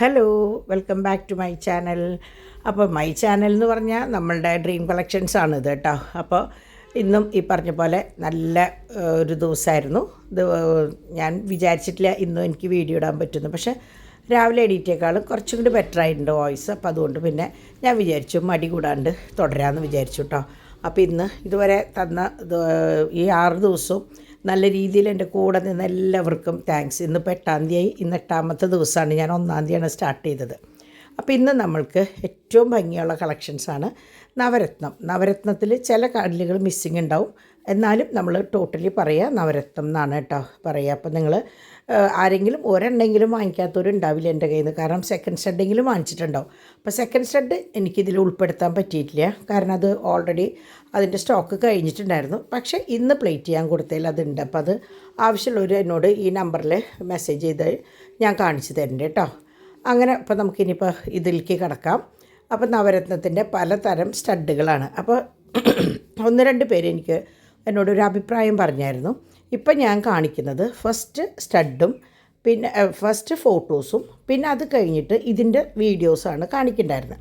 Hello, welcome back to my channel. അപ്പോൾ my channel എന്ന് പറഞ്ഞാൽ നമ്മളുടെ ഡ്രീം കളക്ഷൻസ് ആണ് ഇത് കേട്ടോ. അപ്പോൾ ഇന്നും ഈ പറഞ്ഞ പോലെ നല്ല ഒരു ദിവസമായിരുന്നു. ഇത് ഞാൻ വിചാരിച്ചിട്ടില്ല ഇന്നും എനിക്ക് വീഡിയോ ഇടാൻ പറ്റുന്നു. പക്ഷേ രാവിലെ എണീറ്റേക്കാളും കുറച്ചും കൂടി ബെറ്റർ ആയിട്ടുണ്ട് വോയിസ്. അപ്പോൾ അതുകൊണ്ട് പിന്നെ ഞാൻ വിചാരിച്ചു മടി കൂടാണ്ട് തുടരാമെന്ന് വിചാരിച്ചു കേട്ടോ. അപ്പോൾ ഇന്ന് ഇതുവരെ തന്ന ഈ 6 ദിവസവും നല്ല രീതിയിൽ എൻ്റെ കൂടെ നിന്ന് എല്ലാവർക്കും താങ്ക്സ്. ഇന്നിപ്പോൾ 8-ാം തീയതി, ഇന്ന് 8ാമത്തെ ദിവസമാണ്. ഞാൻ 1-ാം തീയതിയാണ് സ്റ്റാർട്ട് ചെയ്തത്. അപ്പോൾ ഇന്ന് നമ്മൾക്ക് ഏറ്റവും ഭംഗിയുള്ള കളക്ഷൻസാണ് നവരത്നത്തിൽ ചില കല്ലുകൾ മിസ്സിങ് ഉണ്ടാവും, എന്നാലും നമ്മൾ ടോട്ടലി പറയുക നവരത്നം എന്നാണ് കേട്ടോ പറയുക. അപ്പോൾ നിങ്ങൾ ആരെങ്കിലും ഒരെണ്ണെങ്കിലും വാങ്ങിക്കാത്തവരുണ്ടാവില്ല എൻ്റെ കയ്യിൽ നിന്ന്, കാരണം സെക്കൻഡ് സ്റ്റഡെങ്കിലും വാങ്ങിച്ചിട്ടുണ്ടാവും. അപ്പോൾ സെക്കൻഡ് സ്റ്റഡ് എനിക്കിതിൽ ഉൾപ്പെടുത്താൻ പറ്റിയിട്ടില്ല, കാരണം അത് ഓൾറെഡി അതിൻ്റെ സ്റ്റോക്ക് കഴിഞ്ഞിട്ടുണ്ടായിരുന്നു. പക്ഷേ ഇന്ന് പ്ലേറ്റ് ചെയ്യാൻ കൊടുത്തതിൽ അതുണ്ട്. അപ്പോൾ അത് ആവശ്യമുള്ളവർ എന്നോട് ഈ നമ്പറിൽ മെസ്സേജ് ചെയ്ത് ഞാൻ കാണിച്ചു തരുന്നുണ്ട് കേട്ടോ. അങ്ങനെ അപ്പോൾ നമുക്കിനിയിപ്പോൾ ഇതിലേക്ക് കിടക്കാം. അപ്പോൾ നവരത്നത്തിൻ്റെ പലതരം സ്റ്റഡുകളാണ്. അപ്പോൾ 1-2 പേര് എനിക്ക് എന്നോടൊരു അഭിപ്രായം പറഞ്ഞായിരുന്നു. ഇപ്പം ഞാൻ കാണിക്കുന്നത് ഫസ്റ്റ് സ്റ്റഡും പിന്നെ ഫസ്റ്റ് ഫോട്ടോസും പിന്നെ അത് കഴിഞ്ഞിട്ട് ഇതിൻ്റെ വീഡിയോസാണ് കാണിക്കണ്ടായിരുന്നത്.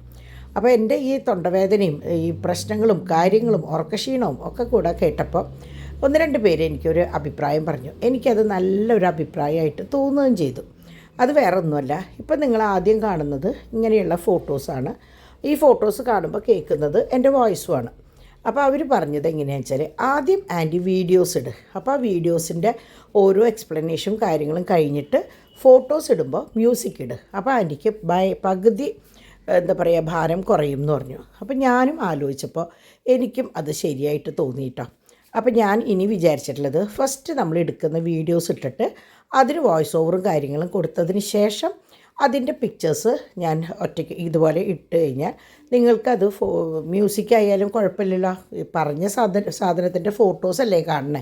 അപ്പോൾ എൻ്റെ ഈ തൊണ്ടവേദനയും ഈ പ്രശ്നങ്ങളും കാര്യങ്ങളും ഉറക്കക്ഷീണവും ഒക്കെ കൂടെ കേട്ടപ്പോൾ 1-2 പേര് എനിക്കൊരു അഭിപ്രായം പറഞ്ഞു. എനിക്കത് നല്ലൊരു അഭിപ്രായമായിട്ട് തോന്നുകയും ചെയ്തു. അത് വേറെ ഒന്നുമല്ല, ഇപ്പം നിങ്ങൾ ആദ്യം കാണുന്നത് ഇങ്ങനെയുള്ള ഫോട്ടോസാണ്. ഈ ഫോട്ടോസ് കാണുമ്പോൾ കേൾക്കുന്നത് എൻ്റെ വോയിസുമാണ്. അപ്പോൾ അവർ പറഞ്ഞത് എങ്ങനെയാണെന്ന് വെച്ചാൽ, ആദ്യം ആൻറ്റി വീഡിയോസ് ഇട്. അപ്പോൾ ആ വീഡിയോസിൻ്റെ ഓരോ എക്സ്പ്ലനേഷനും കാര്യങ്ങളും കഴിഞ്ഞിട്ട് ഫോട്ടോസ് ഇടുമ്പോൾ മ്യൂസിക് ഇട്. അപ്പോൾ ആൻറ്റിക്ക് പകുതി എന്താ പറയുക ഭാരം കുറയും എന്ന് പറഞ്ഞു. അപ്പോൾ ഞാനും ആലോചിച്ചപ്പോൾ എനിക്കും അത് ശരിയായിട്ട് തോന്നിയിട്ടോ. അപ്പോൾ ഞാൻ ഇനി വിചാരിച്ചിട്ടുള്ളത്, ഫസ്റ്റ് നമ്മൾ എടുക്കുന്ന വീഡിയോസ് ഇട്ടിട്ട് അതിന് വോയിസ് ഓവറും കാര്യങ്ങളും കൊടുത്തതിന് ശേഷം അതിൻ്റെ പിക്ചേഴ്സ് ഞാൻ ഒറ്റയ്ക്ക് ഇതുപോലെ ഇട്ട് കഴിഞ്ഞാൽ നിങ്ങൾക്കത് മ്യൂസിക് ആയാലും കുഴപ്പമില്ലല്ലോ, പറഞ്ഞ സാധനത്തിൻ്റെ ഫോട്ടോസല്ലേ കാണണേ.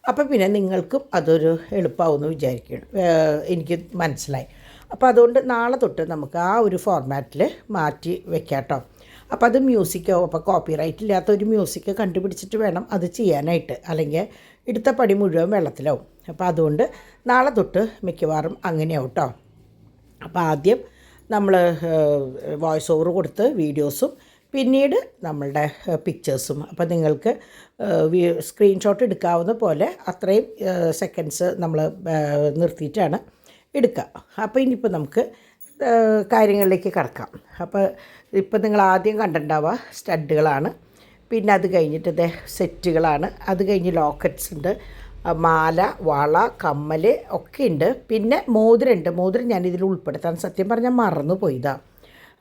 അപ്പോൾ പിന്നെ നിങ്ങൾക്കും അതൊരു എളുപ്പമാവുമെന്ന് വിചാരിക്കണം, എനിക്ക് മനസ്സിലായി. അപ്പോൾ അതുകൊണ്ട് നാളെ തൊട്ട് നമുക്ക് ആ ഒരു ഫോർമാറ്റിൽ മാറ്റി വെക്കാം കേട്ടോ. അപ്പോൾ അത് മ്യൂസിക്കോ, അപ്പോൾ കോപ്പിറൈറ്റ് ഇല്ലാത്ത ഒരു മ്യൂസിക് കണ്ടുപിടിച്ചിട്ട് വേണം അത് ചെയ്യാനായിട്ട്, അല്ലെങ്കിൽ എടുത്ത പടി മുഴുവൻ വെള്ളത്തിലാവും. അപ്പോൾ അതുകൊണ്ട് നാളെ തൊട്ട് മിക്കവാറും അങ്ങനെയാവും കേട്ടോ. അപ്പോൾ ആദ്യം നമ്മൾ വോയിസ് ഓവർ കൊടുത്ത് വീഡിയോസും പിന്നീട് നമ്മളുടെ പിക്ചേഴ്സും. അപ്പോൾ നിങ്ങൾക്ക് സ്ക്രീൻഷോട്ട് എടുക്കാവുന്ന പോലെ അത്രയും സെക്കൻഡ്സ് നമ്മൾ നിർത്തിയിട്ടാണ് എടുക്കുക. അപ്പോൾ ഇനിയിപ്പോൾ നമുക്ക് കാര്യങ്ങളിലേക്ക് കടക്കാം. അപ്പോൾ ഇപ്പോൾ നിങ്ങൾ ആദ്യം കണ്ടിട്ടുണ്ടാവുക സ്റ്റഡുകളാണ്. പിന്നെ അത് കഴിഞ്ഞിട്ട് ഇത് സെറ്റുകളാണ്. അത് കഴിഞ്ഞ് ലോക്കറ്റ്സ് ഉണ്ട്, മാല, വള, കമ്മൽ ഒക്കെ ഉണ്ട്. പിന്നെ മോതിരമുണ്ട്. മോതിരം ഞാനിതിൽ ഉൾപ്പെടുത്താൻ സത്യം പറഞ്ഞാൽ മറന്നു പോയതാണ്.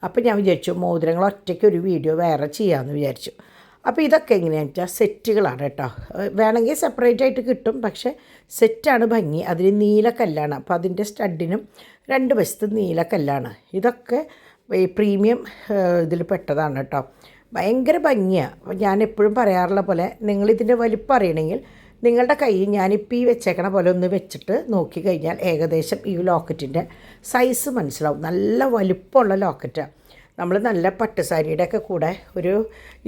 അപ്പോൾ ഞാൻ വിചാരിച്ചു മോതിരങ്ങൾ ഒറ്റയ്ക്ക് ഒരു വീഡിയോ വേറെ ചെയ്യാമെന്ന് വിചാരിച്ചു. അപ്പോൾ ഇതൊക്കെ എങ്ങനെയാണെന്ന് വെച്ചാൽ സെറ്റുകളാണ് കേട്ടോ. വേണമെങ്കിൽ സെപ്പറേറ്റ് ആയിട്ട് കിട്ടും, പക്ഷേ സെറ്റാണ് ഭംഗി. അതിന് നീലക്കല്ലാണ്. അപ്പോൾ അതിൻ്റെ സ്റ്റഡിനും 2 വശത്ത് നീലക്കല്ലാണ്. ഇതൊക്കെ ഈ പ്രീമിയം ഇതിൽ പെട്ടതാണ് കേട്ടോ. ഭയങ്കര ഭംഗിയാണ്. അപ്പോൾ ഞാൻ എപ്പോഴും പറയാറുള്ള പോലെ നിങ്ങളിതിൻ്റെ വലിപ്പം അറിയണമെങ്കിൽ നിങ്ങളുടെ കൈ ഞാനിപ്പോൾ ഈ വെച്ചേക്കണ പോലെ ഒന്ന് വെച്ചിട്ട് നോക്കിക്കഴിഞ്ഞാൽ ഏകദേശം ഈ ലോക്കറ്റിൻ്റെ സൈസ് മനസ്സിലാവും. നല്ല വലിപ്പമുള്ള ലോക്കറ്റാണ്. നമ്മൾ നല്ല പട്ടുസാരിയുടെയൊക്കെ കൂടെ ഒരു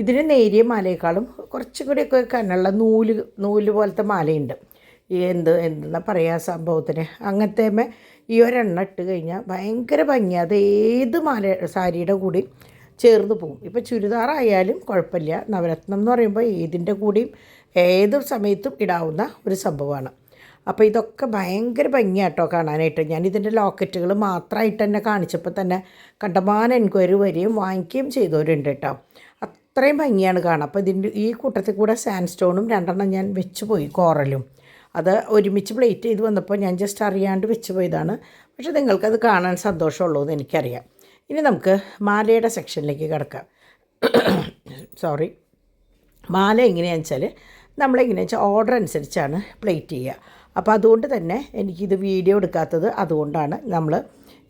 ഇതിന് നേരിയ മാലയേക്കാളും കുറച്ചും കൂടിയൊക്കെ കനുള്ള നൂല് പോലത്തെ മാലയുണ്ട്. ഈ എന്തെന്നാ പറയുക സംഭവത്തിന്, അങ്ങനത്തെ ഈ ഒരെണ്ണം ഇട്ട് കഴിഞ്ഞാൽ ഭയങ്കര ഭംഗിയാണ്. അത് ഏത് സാരിയുടെ കൂടി ചേർന്ന് പോകും. ഇപ്പോൾ ചുരിദാറായാലും കുഴപ്പമില്ല. നവരത്നം എന്ന് പറയുമ്പോൾ ഏതിൻ്റെ കൂടിയും ഏത് സമയത്തും ഇടാവുന്ന ഒരു സംഭവമാണ്. അപ്പോൾ ഇതൊക്കെ ഭയങ്കര ഭംഗിയാട്ടോ കാണാനായിട്ട്. ഞാനിതിൻ്റെ ലോക്കറ്റുകൾ മാത്രമായിട്ട് തന്നെ കാണിച്ചപ്പോൾ തന്നെ കണ്ടമാനം എൻക്വയറി വരികയും വാങ്ങിക്കുകയും ചെയ്തവരുണ്ട് കേട്ടോ. അത്രയും ഭംഗിയാണ് കാണാം. അപ്പോൾ ഇതിൻ്റെ ഈ കൂട്ടത്തിൽ കൂടെ സാൻഡ് സ്റ്റോണും 2 ഞാൻ വെച്ച് പോയി, കോറലും. അത് ഒരുമിച്ച് പ്ലേറ്റ് ചെയ്ത് വന്നപ്പോൾ ഞാൻ ജസ്റ്റ് അറിയാണ്ട് വെച്ച് പോയതാണ്. പക്ഷേ നിങ്ങൾക്കത് കാണാൻ സന്തോഷമുള്ളൂ എന്ന് എനിക്കറിയാം. ഇനി നമുക്ക് മാലയുടെ സെക്ഷനിലേക്ക് കിടക്കാം. സോറി, മാല എങ്ങനെയാണെന്ന് വെച്ചാൽ നമ്മളെങ്ങനെയാണെന്ന് വെച്ചാൽ ഓർഡർ അനുസരിച്ചാണ് പ്ലേറ്റ് ചെയ്യുക. അപ്പോൾ അതുകൊണ്ട് തന്നെ എനിക്കിത് വീഡിയോ എടുക്കാത്തത് അതുകൊണ്ടാണ്.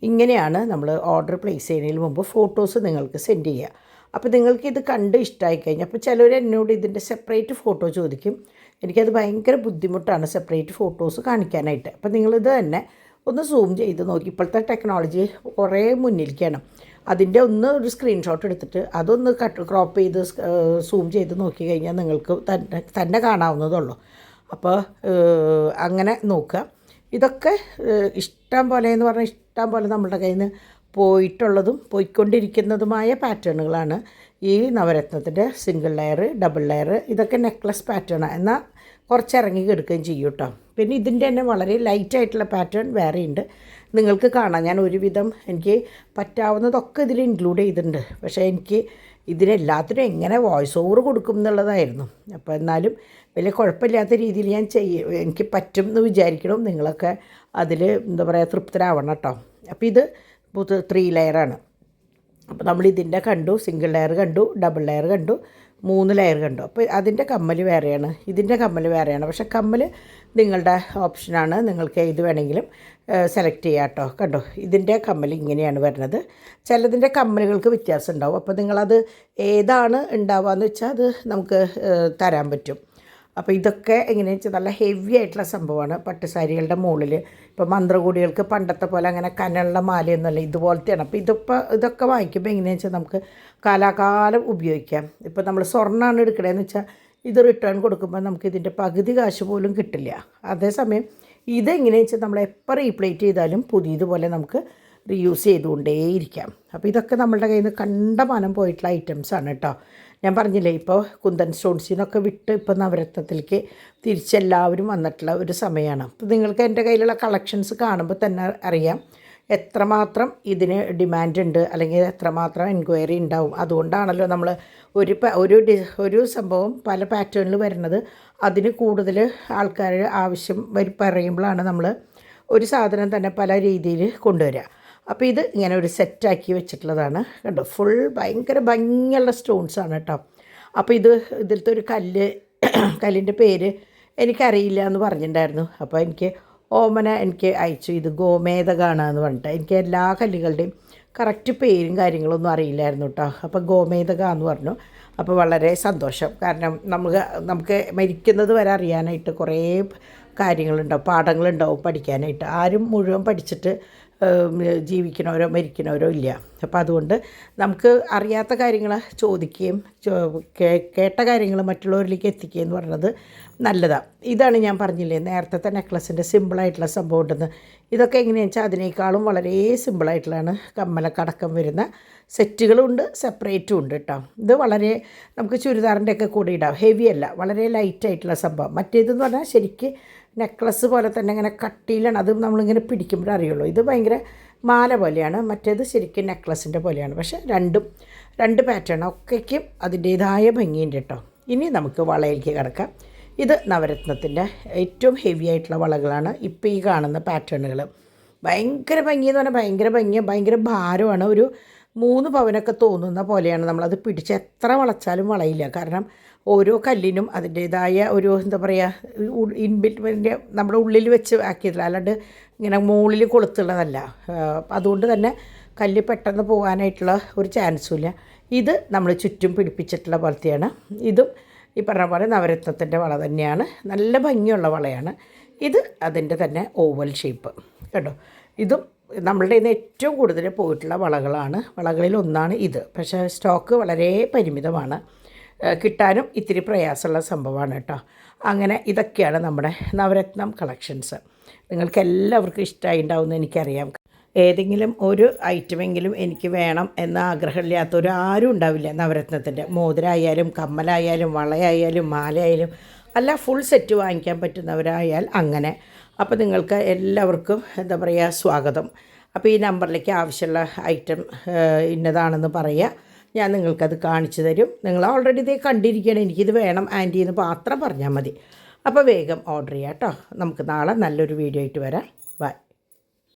ഇങ്ങനെയാണ് നമ്മൾ ഓർഡർ പ്ലേസ് ചെയ്യുന്നതിന് മുമ്പ് ഫോട്ടോസ് നിങ്ങൾക്ക് സെൻഡ് ചെയ്യുക. അപ്പോൾ നിങ്ങൾക്കിത് കണ്ട് ഇഷ്ടമായി കഴിഞ്ഞാൽ, അപ്പോൾ ചിലർ എന്നോട് ഇതിൻ്റെ സെപ്പറേറ്റ് ഫോട്ടോ ചോദിക്കും. എനിക്കത് ഭയങ്കര ബുദ്ധിമുട്ടാണ് സെപ്പറേറ്റ് ഫോട്ടോസ് കാണിക്കാനായിട്ട്. അപ്പോൾ നിങ്ങളിത് തന്നെ ഒന്ന് സൂം ചെയ്ത് നോക്കി. ഇപ്പോഴത്തെ ടെക്നോളജി കുറേ മുന്നിലേക്കാണ്. അതിൻ്റെ ഒരു സ്ക്രീൻഷോട്ട് എടുത്തിട്ട് അതൊന്ന് ക്രോപ്പ് ചെയ്ത് സൂം ചെയ്ത് നോക്കി കഴിഞ്ഞാൽ നിങ്ങൾക്ക് തന്നെ കാണാവുന്നതുള്ളൂ. അപ്പോൾ അങ്ങനെ നോക്കുക. ഇതൊക്കെ ഇഷ്ടം പോലെ എന്ന് പറഞ്ഞാൽ ഇഷ്ടം പോലെ നമ്മളുടെ കയ്യിൽ നിന്ന് പോയിക്കൊണ്ടിരിക്കുന്നതുമായ പാറ്റേണുകളാണ് ഈ നവരത്നത്തിൻ്റെ സിംഗിൾ ലെയർ, ഡബിൾ ലെയർ. ഇതൊക്കെ നെക്ലസ് പാറ്റേണാണ്, എന്നാൽ കുറച്ച് ഇറങ്ങി കിടക്കുകയും ചെയ്യും കേട്ടോ. പിന്നെ ഇതിൻ്റെ തന്നെ വളരെ ലൈറ്റായിട്ടുള്ള പാറ്റേൺ വേറെ ഉണ്ട്, നിങ്ങൾക്ക് കാണാം. ഞാൻ ഒരുവിധം എനിക്ക് പറ്റാവുന്നതൊക്കെ ഇതിൽ ഇൻക്ലൂഡ് ചെയ്തിട്ടുണ്ട്. പക്ഷേ എനിക്ക് ഇതിനെല്ലാത്തിനും എങ്ങനെ വോയിസ് ഓവർ കൊടുക്കും എന്നുള്ളതായിരുന്നു. അപ്പോൾ എന്നാലും വലിയ കുഴപ്പമില്ലാത്ത രീതിയിൽ ഞാൻ എനിക്ക് പറ്റും എന്ന് വിചാരിക്കണം. നിങ്ങളൊക്കെ അതിൽ എന്താ പറയുക തൃപ്തരാവണം കേട്ടോ. അപ്പോൾ ഇത് 3 ലെയറാണ്. അപ്പോൾ നമ്മൾ ഇതിൻ്റെ കണ്ടു, സിംഗിൾ ലെയർ കണ്ടു, ഡബിൾ ലെയർ കണ്ടു, 3 ലെയർ കണ്ടു. അപ്പോൾ അതിൻ്റെ കമ്മൽ വേറെയാണ്, ഇതിൻ്റെ കമ്മൽ വേറെയാണ്. പക്ഷേ കമ്മൽ നിങ്ങളുടെ ഓപ്ഷനാണ്, നിങ്ങൾക്ക് ഏത് വേണമെങ്കിലും സെലക്ട് ചെയ്യാം കേട്ടോ. കണ്ടോ, ഇതിൻ്റെ കമ്മൽ ഇങ്ങനെയാണ് വരുന്നത്. ചിലതിൻ്റെ കമ്മലുകൾക്ക് വ്യത്യാസം ഉണ്ടാവും. അപ്പോൾ നിങ്ങളത് ഏതാണ് ഉണ്ടാവുക എന്ന് വെച്ചാൽ അത് നമുക്ക് തരാൻ പറ്റും. അപ്പോൾ ഇതൊക്കെ എങ്ങനെയാണെന്ന് വെച്ചാൽ നല്ല ഹെവി ആയിട്ടുള്ള സംഭവമാണ്. പട്ടുസാരികളുടെ മുകളിൽ ഇപ്പോൾ മന്ത്രകൂടികൾക്ക് പണ്ടത്തെ പോലെ അങ്ങനെ കനമുള്ള മാലയൊന്നുമല്ല, ഇതുപോലത്തെയാണ്. അപ്പോൾ ഇതൊക്കെ വാങ്ങിക്കുമ്പോൾ എങ്ങനെയാണെന്ന് വെച്ചാൽ നമുക്ക് കാലാകാലം ഉപയോഗിക്കാം. ഇപ്പോൾ നമ്മൾ സ്വർണ്ണമാണ് എടുക്കണതെന്ന് വെച്ചാൽ ഇത് റിട്ടേൺ കൊടുക്കുമ്പോൾ നമുക്ക് ഇതിൻ്റെ പകുതി കാശ് പോലും കിട്ടില്ല. അതേസമയം ഇതെങ്ങനെയാണെന്ന് വെച്ചാൽ നമ്മൾ എപ്പോൾ റീപ്ലേറ്റ് ചെയ്താലും പുതിയതുപോലെ നമുക്ക് റീയൂസ് ചെയ്തുകൊണ്ടേയിരിക്കാം. അപ്പോൾ ഇതൊക്കെ നമ്മളുടെ കയ്യിൽ നിന്ന് കണ്ടമാനം പോയിട്ടുള്ള ഐറ്റംസാണ് കേട്ടോ. ഞാൻ പറഞ്ഞില്ലേ, ഇപ്പോൾ കുന്തൻ സ്റ്റോൺസിൽ നിന്നൊക്കെ വിട്ട് ഇപ്പോൾ നവരത്നത്തിലേക്ക് തിരിച്ചെല്ലാവരും വന്നിട്ടുള്ള ഒരു സമയമാണ്. അപ്പോൾ നിങ്ങൾക്ക് എൻ്റെ കയ്യിലുള്ള കളക്ഷൻസ് കാണുമ്പോൾ തന്നെ അറിയാം എത്രമാത്രം ഇതിന് ഡിമാൻഡ് ഉണ്ട്, അല്ലെങ്കിൽ എത്രമാത്രം എൻക്വയറി ഉണ്ടാവും. അതുകൊണ്ടാണല്ലോ നമ്മൾ ഒരു സംഭവം പല പാറ്റേണിൽ വരുന്നത്. അതിന് കൂടുതൽ ആൾക്കാർ ആവശ്യം പറയുമ്പോഴാണ് നമ്മൾ ഒരു സാധനം തന്നെ പല രീതിയിൽ കൊണ്ടുവരിക. അപ്പോൾ ഇത് ഇങ്ങനെ ഒരു സെറ്റാക്കി വെച്ചിട്ടുള്ളതാണ് കണ്ടോ. ഫുൾ ഭയങ്കര ഭംഗിയുള്ള സ്റ്റോൺസാണ് കേട്ടോ. അപ്പോൾ ഇതിലത്തെ ഒരു കല്ലിൻ്റെ പേര് എനിക്കറിയില്ല എന്ന് പറഞ്ഞിട്ടുണ്ടായിരുന്നു. അപ്പോൾ എനിക്ക് ഓമന എനിക്ക് അയച്ചു, ഇത് ഗോമേതകാണ് എന്ന് പറഞ്ഞിട്ട്. എനിക്ക് എല്ലാ കല്ലുകളുടെയും കറക്റ്റ് പേരും കാര്യങ്ങളൊന്നും അറിയില്ലായിരുന്നു കേട്ടോ. അപ്പോൾ ഗോമേതക എന്ന് പറഞ്ഞു. അപ്പോൾ വളരെ സന്തോഷം, കാരണം നമുക്ക് മരിക്കുന്നത് വരെ അറിയാനായിട്ട് കുറേ കാര്യങ്ങളുണ്ടാവും, പാഠങ്ങളുണ്ടാവും പഠിക്കാനായിട്ട്. ആരും മുഴുവൻ പഠിച്ചിട്ട് ജീവിക്കണവരോ മരിക്കണവരോ ഇല്ല. അപ്പോൾ അതുകൊണ്ട് നമുക്ക് അറിയാത്ത കാര്യങ്ങൾ ചോദിക്കുകയും കേട്ട കാര്യങ്ങൾ മറ്റുള്ളവരിലേക്ക് എത്തിക്കുക എന്ന് പറയുന്നത് നല്ലതാണ്. ഇതാണ് ഞാൻ പറഞ്ഞില്ലേ നേരത്തെ നെക്ലസിൻ്റെ സിമ്പിളായിട്ടുള്ള സംഭവം ഉണ്ടെന്ന്. ഇതൊക്കെ എങ്ങനെയാണെന്ന് വെച്ചാൽ അതിനേക്കാളും വളരെ സിമ്പിളായിട്ടുള്ളതാണ്. കമ്മലൊക്കെ അടക്കം വരുന്ന സെറ്റുകളുണ്ട്, സെപ്പറേറ്റും ഉണ്ട് കേട്ടോ. ഇത് വളരെ നമുക്ക് ചുരിദാറിൻ്റെ ഒക്കെ കൂടെ ഇടാം, ഹെവി അല്ല, വളരെ ലൈറ്റായിട്ടുള്ള സംഭവം. മറ്റേതെന്ന് പറഞ്ഞാൽ ശരിക്ക് നെക്ലസ് പോലെ തന്നെ ഇങ്ങനെ കട്ടിയിലാണ്, അത് നമ്മളിങ്ങനെ പിടിക്കുമ്പോഴേ അറിയുള്ളൂ. ഇത് ഭയങ്കര മാല പോലെയാണ്, മറ്റേത് ശരിക്കും നെക്ലസിൻ്റെ പോലെയാണ്. പക്ഷേ രണ്ട് പാറ്റേൺ ഒക്കെയ്ക്കും അതിൻ്റേതായ ഭംഗിയുണ്ട് കേട്ടോ. ഇനി നമുക്ക് വളയിലേക്ക് കിടക്കാം. ഇത് നവരത്നത്തിൻ്റെ ഏറ്റവും ഹെവി ആയിട്ടുള്ള വളകളാണ്. ഇപ്പോൾ ഈ കാണുന്ന പാറ്റേണുകൾ ഭയങ്കര ഭംഗിയെന്ന് പറഞ്ഞാൽ ഭയങ്കര ഭാരമാണ്. ഒരു 3 പവനൊക്കെ തോന്നുന്ന പോലെയാണ്. നമ്മളത് പിടിച്ച് എത്ര വളച്ചാലും വളയില്ല. കാരണം ഓരോ കല്ലിനും അതിൻ്റേതായ ഒരു എന്താ പറയുക ഇൻബിൽറ്റിൻ്റെ നമ്മുടെ ഉള്ളിൽ വെച്ച് ആക്കിയതില്ല, അല്ലാണ്ട് ഇങ്ങനെ മുകളിൽ കൊളുത്തുള്ളതല്ല. അതുകൊണ്ട് തന്നെ കല്ല് പെട്ടെന്ന് പോകാനായിട്ടുള്ള ഒരു ചാൻസും ഇല്ല. ഇത് നമ്മൾ ചുറ്റും പിടിപ്പിച്ചിട്ടുള്ള പോലത്തെയാണ്. ഇതും ഈ പറഞ്ഞ പോലെ നവരത്നത്തിൻ്റെ വള തന്നെയാണ്, നല്ല ഭംഗിയുള്ള വളയാണ്. ഇത് അതിൻ്റെ തന്നെ ഓവൽ ഷേപ്പ് കേട്ടോ. ഇതും നമ്മളുടെ ഇന്ന് ഏറ്റവും കൂടുതൽ പോയിട്ടുള്ള വളകളാണ്. വളകളിൽ ഒന്നാണ് ഇത്. പക്ഷേ സ്റ്റോക്ക് വളരെ പരിമിതമാണ്, കിട്ടാനും ഇത്തിരി പ്രയാസമുള്ള സംഭവമാണ് കേട്ടോ. അങ്ങനെ ഇതൊക്കെയാണ് നമ്മുടെ നവരത്നം കളക്ഷൻസ്. നിങ്ങൾക്ക് എല്ലാവർക്കും ഇഷ്ടമായി ഉണ്ടാവുമെന്ന് എനിക്കറിയാം. ഏതെങ്കിലും ഒരു ഐറ്റമെങ്കിലും എനിക്ക് വേണം എന്ന ആഗ്രഹമില്ലാത്തൊരു ആരും ഉണ്ടാവില്ല. നവരത്നത്തിൻ്റെ മോതിരായാലും കമ്മലായാലും വളയായാലും മാലയായാലും അല്ല, ഫുൾ സെറ്റ് വാങ്ങിക്കാൻ പറ്റുന്നവരായാൽ അങ്ങനെ. അപ്പോൾ നിങ്ങൾക്ക് എല്ലാവർക്കും എന്താ പറയുക സ്വാഗതം. അപ്പോൾ ഈ നമ്പറിലേക്ക് ആവശ്യമുള്ള ഐറ്റം ഇന്നതാണെന്ന് പറയുക, ഞാൻ നിങ്ങൾക്കത് കാണിച്ചു തരും. നിങ്ങൾ ഓൾറെഡി ഇതേ കണ്ടിരിക്കുകയാണ്, എനിക്കിത് വേണം ആൻറ്റി എന്ന് മാത്രം പറഞ്ഞാൽ മതി. അപ്പോൾ വേഗം ഓർഡർ ചെയ്യാം കേട്ടോ. നമുക്ക് നാളെ നല്ലൊരു വീഡിയോ ആയിട്ട് വരാം. ബൈ.